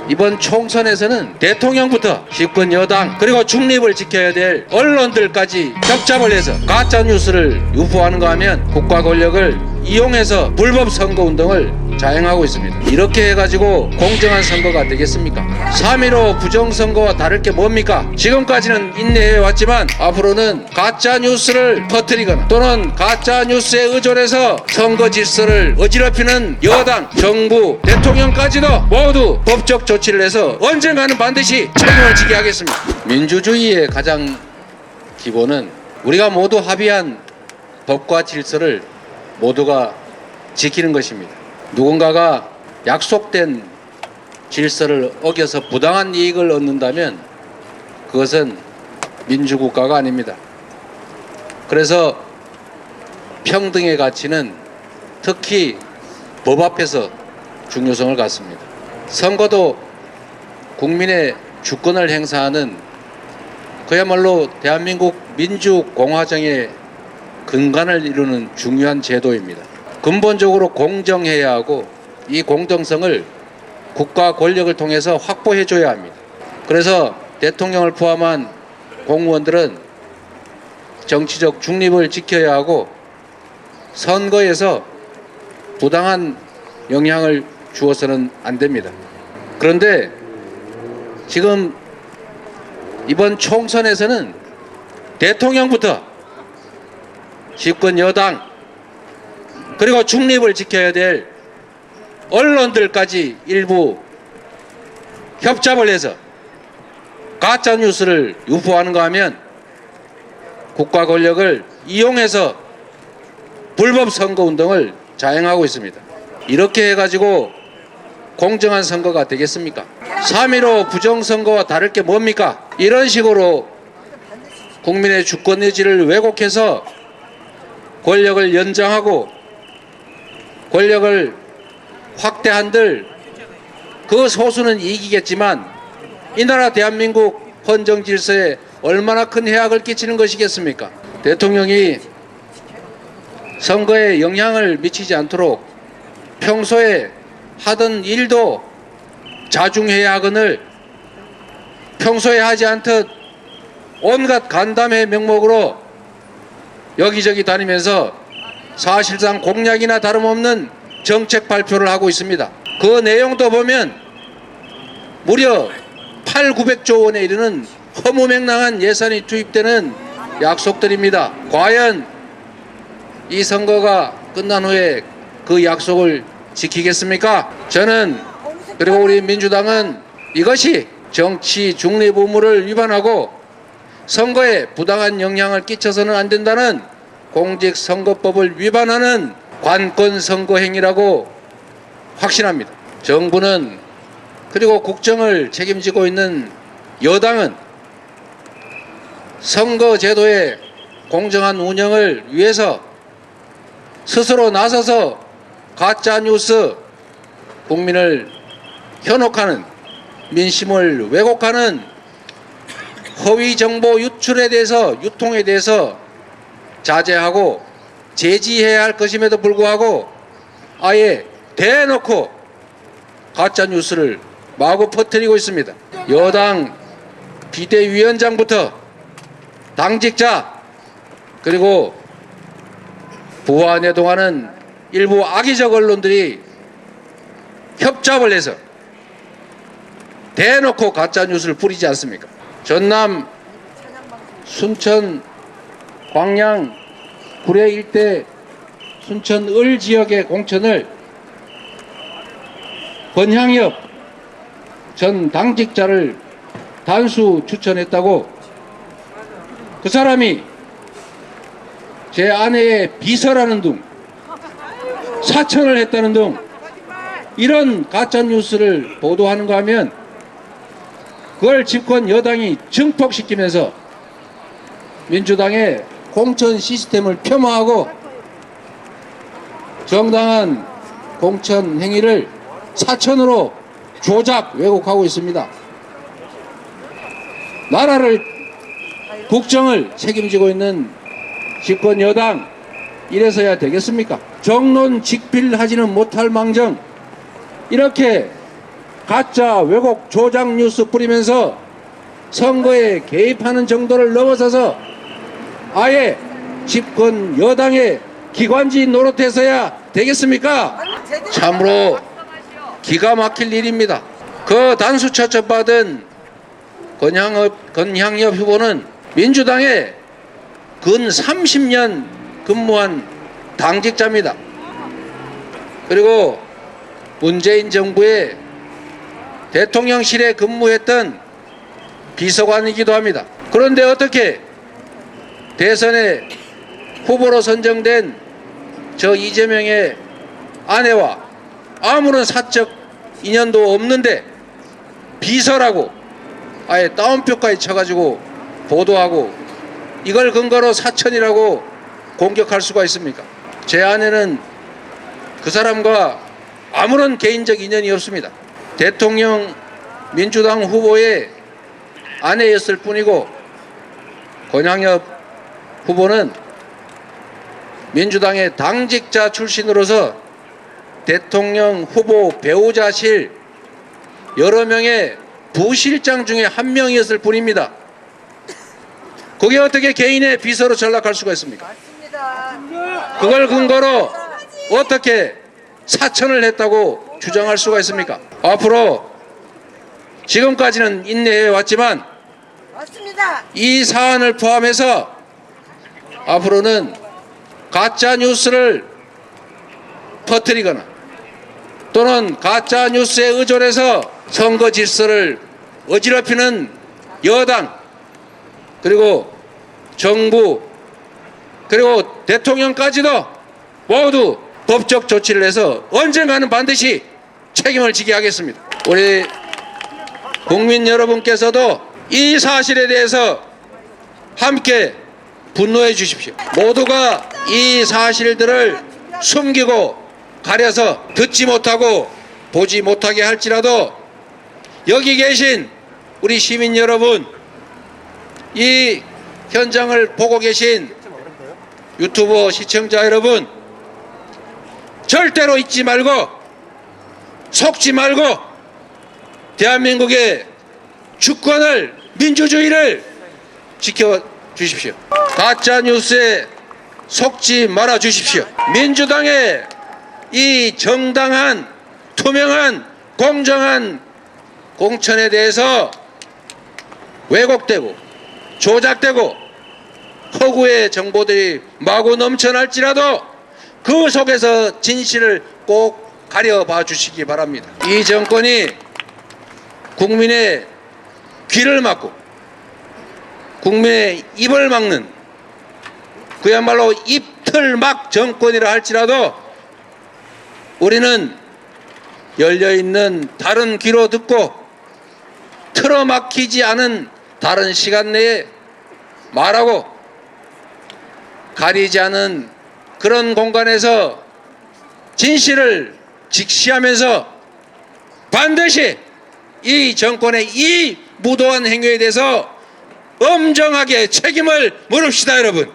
이번 총선에서는 대통령부터 집권 여당 그리고 중립을 지켜야 될 언론들까지 협잡을 해서 가짜뉴스를 유포하는가 하면 국가 권력을 이용해서 불법 선거운동을 자행하고 있습니다. 이렇게 해가지고 공정한 선거가 되겠습니까? 3.15 부정선거와 다를 게 뭡니까? 지금까지는 인내해 왔지만 앞으로는 가짜뉴스를 퍼뜨리거나 또는 가짜뉴스에 의존해서 선거 질서를 어지럽히는 여당, 정부, 대통령까지도 모두 법적 조치를 해서 언젠가는 반드시 책임을 지게 하겠습니다. 민주주의의 가장 기본은 우리가 모두 합의한 법과 질서를 모두가 지키는 것입니다. 누군가가 약속된 질서를 어겨서 부당한 이익을 얻는다면 그것은 민주국가가 아닙니다. 그래서 평등의 가치는 특히 법 앞에서 중요성을 갖습니다. 선거도 국민의 주권을 행사하는 그야말로 대한민국 민주공화정의 근간을 이루는 중요한 제도입니다. 근본적으로 공정해야 하고 이 공정성을 국가 권력을 통해서 확보해줘야 합니다. 그래서 대통령을 포함한 공무원들은 정치적 중립을 지켜야 하고 선거에서 부당한 영향을 주어서는 안 됩니다. 그런데 지금 이번 총선에서는 대통령부터 집권 여당 그리고 중립을 지켜야 될 언론들까지 일부 협잡을 해서 가짜뉴스를 유포하는가 하면 국가 권력을 이용해서 불법 선거운동을 자행하고 있습니다. 이렇게 해가지고 공정한 선거가 되겠습니까? 3.15 부정선거와 다를 게 뭡니까? 이런 식으로 국민의 주권 의지를 왜곡해서 권력을 연장하고 권력을 확대한들 그 소수는 이기겠지만 이 나라 대한민국 헌정 질서에 얼마나 큰 해악을 끼치는 것이겠습니까? 대통령이 선거에 영향을 미치지 않도록 평소에 하던 일도 자중해야 하거늘 평소에 하지 않듯 온갖 간담회 명목으로 여기저기 다니면서 사실상 공약이나 다름없는 정책 발표를 하고 있습니다. 그 내용도 보면 무려 8,900조 원에 이르는 허무맹랑한 예산이 투입되는 약속들입니다. 과연 이 선거가 끝난 후에 그 약속을 지키겠습니까? 저는 그리고 우리 민주당은 이것이 정치 중립 의무를 위반하고 선거에 부당한 영향을 끼쳐서는 안 된다는 공직선거법을 위반하는 관권 선거 행위라고 확신합니다. 정부는 그리고 국정을 책임지고 있는 여당은 선거제도의 공정한 운영을 위해서 스스로 나서서 가짜뉴스, 국민을 현혹하는, 민심을 왜곡하는 허위 정보 유출에 대해서, 유통에 대해서 자제하고 제지해야 할 것임에도 불구하고 아예 대놓고 가짜뉴스를 마구 퍼뜨리고 있습니다. 여당 비대위원장부터 당직자 그리고 부하 내동하는 일부 악의적 언론들이 협잡을 해서 대놓고 가짜뉴스를 뿌리지 않습니까? 전남, 순천, 광양, 구례 일대 순천 을 지역의 공천을 권향엽 전 당직자를 단수 추천했다고 그 사람이 제 아내의 비서라는 등 사천을 했다는 등 이런 가짜뉴스를 보도하는가 하면 그걸 집권 여당이 증폭시키면서 민주당의 공천 시스템을 폄하하고 정당한 공천 행위를 사천으로 조작 왜곡하고 있습니다. 나라를 국정을 책임지고 있는 집권 여당 이래서야 되겠습니까? 정론 직필하지는 못할 망정 이렇게 가짜 왜곡 조작 뉴스 뿌리면서 선거에 개입하는 정도를 넘어서서 아예 집권 여당의 기관지 노릇해서야 되겠습니까? 참으로 기가 막힐 일입니다. 그 단수 처첩받은 권향엽 후보는 민주당에 근 30년 근무한 당직자입니다. 그리고 문재인 정부의 대통령실에 근무했던 비서관이기도 합니다. 그런데 어떻게 대선에 후보로 선정된 저 이재명의 아내와 아무런 사적 인연도 없는데 비서라고 아예 따옴표까지 쳐가지고 보도하고 이걸 근거로 사천이라고 공격할 수가 있습니까? 제 아내는 그 사람과 아무런 개인적 인연이 없습니다. 대통령 민주당 후보의 아내였을 뿐이고 권향엽 후보는 민주당의 당직자 출신으로서 대통령 후보 배우자실 여러 명의 부실장 중에 한 명이었을 뿐입니다. 그게 어떻게 개인의 비서로 전락할 수가 있습니까? 그걸 근거로 어떻게 사천을 했다고 주장할 수가 있습니까? 앞으로 지금까지는 인내해 왔지만 이 사안을 포함해서 앞으로는 가짜 뉴스를 퍼뜨리거나 또는 가짜 뉴스에 의존해서 선거 질서를 어지럽히는 여당 그리고 정부 그리고 대통령까지도 모두 법적 조치를 해서 언젠가는 반드시 책임을 지게 하겠습니다. 우리 국민 여러분께서도 이 사실에 대해서 함께 분노해 주십시오. 모두가 이 사실들을 숨기고 가려서 듣지 못하고 보지 못하게 할지라도 여기 계신 우리 시민 여러분, 이 현장을 보고 계신 유튜버 시청자 여러분, 절대로 잊지 말고 속지 말고 대한민국의 주권을 민주주의를 지켜주십시오. 가짜뉴스에 속지 말아 주십시오. 민주당의 이 정당한 투명한 공정한 공천에 대해서 왜곡되고 조작되고 허구의 정보들이 마구 넘쳐날지라도 그 속에서 진실을 꼭 가려봐 주시기 바랍니다. 이 정권이 국민의 귀를 막고 국민의 입을 막는 그야말로 입틀막 정권이라 할지라도 우리는 열려있는 다른 귀로 듣고 틀어막히지 않은 다른 시간 내에 말하고 가리지 않은 그런 공간에서 진실을 직시하면서 반드시 이 정권의 이 무도한 행위에 대해서 엄정하게 책임을 물읍시다, 여러분.